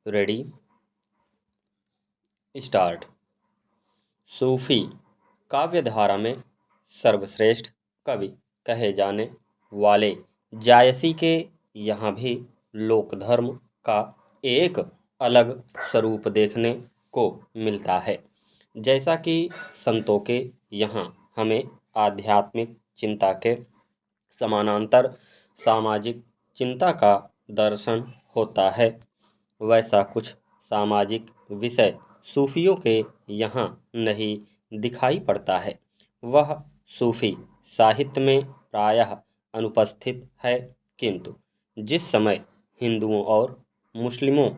Ready start. सूफी काव्यधारा में सर्वश्रेष्ठ कवि कहे जाने वाले जायसी के यहाँ भी लोक धर्म का एक अलग स्वरूप देखने को मिलता है। जैसा कि संतों के यहाँ हमें आध्यात्मिक चिंता के समानांतर सामाजिक चिंता का दर्शन होता है, वैसा कुछ सामाजिक विषय सूफियों के यहाँ नहीं दिखाई पड़ता है। वह सूफी साहित्य में प्रायः अनुपस्थित है, किंतु जिस समय हिंदुओं और मुस्लिमों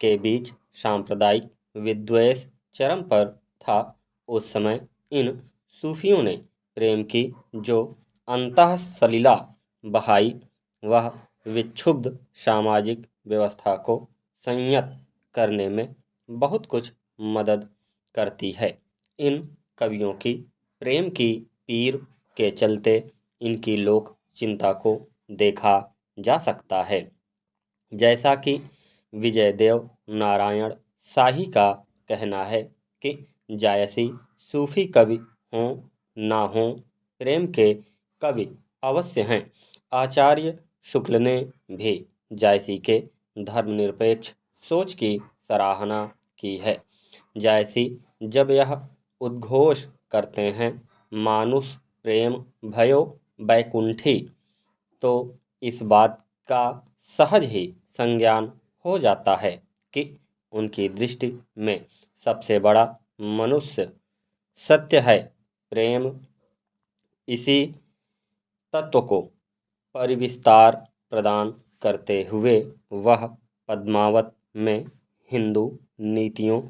के बीच सांप्रदायिक विद्वेष चरम पर था, उस समय इन सूफियों ने प्रेम की जो अंतःसलिला बहाई, वह विक्षुब्ध सामाजिक व्यवस्था को संयत करने में बहुत कुछ मदद करती है। इन कवियों की प्रेम की पीर के चलते इनकी लोक चिंता को देखा जा सकता है। जैसा कि विजयदेव नारायण शाही का कहना है कि जायसी सूफी कवि हों ना हों, प्रेम के कवि अवश्य हैं। आचार्य शुक्ल ने भी जायसी के धर्मनिरपेक्ष सोच की सराहना की है। जायसी जब यह उद्घोष करते हैं, मानुष प्रेम भयो बैकुंठी, तो इस बात का सहज ही संज्ञान हो जाता है कि उनकी दृष्टि में सबसे बड़ा मनुष्य सत्य है प्रेम। इसी तत्व को परिविस्तार प्रदान करते हुए वह पद्मावत में हिंदू नीतियों,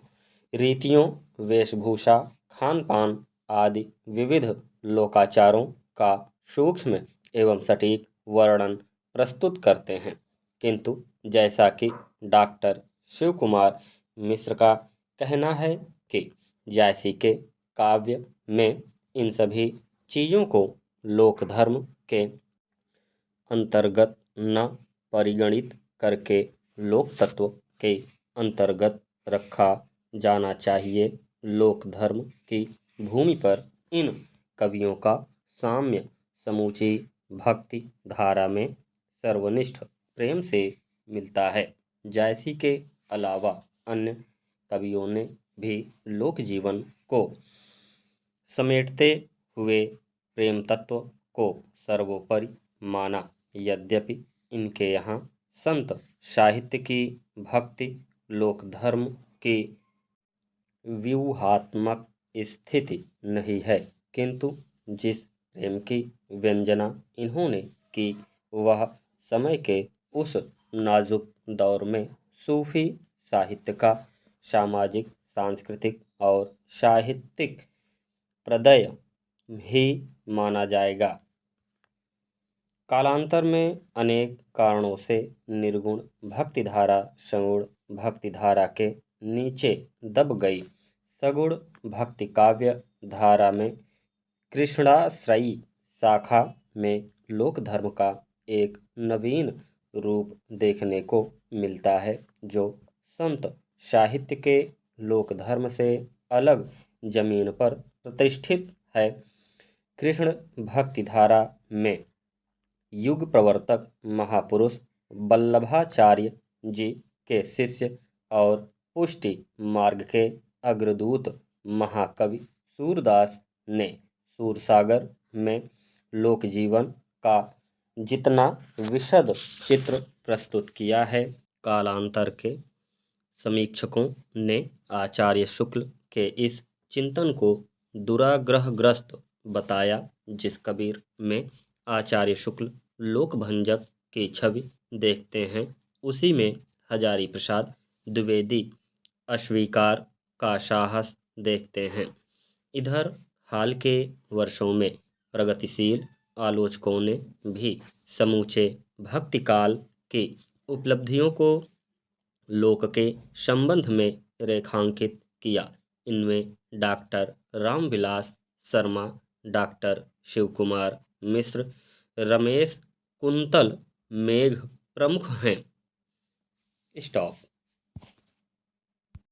रीतियों, वेशभूषा, खान-पान आदि विविध लोकाचारों का सूक्ष्म एवं सटीक वर्णन प्रस्तुत करते हैं। किंतु जैसा कि डॉक्टर शिव कुमार मिश्र का कहना है कि जायसी के काव्य में इन सभी चीज़ों को लोक धर्म के अंतर्गत न परिगणित करके लोक तत्व के अंतर्गत रखा जाना चाहिए। लोक धर्म की भूमि पर इन कवियों का साम्य समूची भक्ति धारा में सर्वनिष्ठ प्रेम से मिलता है। जायसी के अलावा अन्य कवियों ने भी लोक जीवन को समेटते हुए प्रेम तत्व को सर्वोपरि माना। यद्यपि इनके यहाँ संत साहित्य की भक्ति लोक धर्म की व्यूहात्मक स्थिति नहीं है, किंतु जिस प्रेम की व्यंजना इन्होंने की, वह समय के उस नाजुक दौर में सूफी साहित्य का सामाजिक, सांस्कृतिक और साहित्यिक प्रदय ही माना जाएगा। कालांतर में अनेक कारणों से निर्गुण भक्तिधारा सगुण भक्तिधारा के नीचे दब गई। सगुण भक्ति काव्य धारा में कृष्णाश्रयी शाखा में लोक धर्म का एक नवीन रूप देखने को मिलता है, जो संत साहित्य के लोक धर्म से अलग जमीन पर प्रतिष्ठित है। कृष्ण भक्ति धारा में युग प्रवर्तक महापुरुष वल्लभाचार्य जी के शिष्य और पुष्टि मार्ग के अग्रदूत महाकवि सूरदास ने सूरसागर में लोक जीवन का जितना विशद चित्र प्रस्तुत किया है, कालांतर के समीक्षकों ने आचार्य शुक्ल के इस चिंतन को दुराग्रहग्रस्त बताया। जिस कबीर में आचार्य शुक्ल लोकभंजक की छवि देखते हैं, उसी में हजारी प्रसाद द्विवेदी अस्वीकार का साहस देखते हैं। इधर हाल के वर्षों में प्रगतिशील आलोचकों ने भी समूचे भक्तिकाल की उपलब्धियों को लोक के संबंध में रेखांकित किया। इनमें डॉक्टर रामविलास शर्मा, डॉक्टर शिवकुमार मिश्र, रमेश कुंतल मेघ प्रमुख हैं। स्टॉप।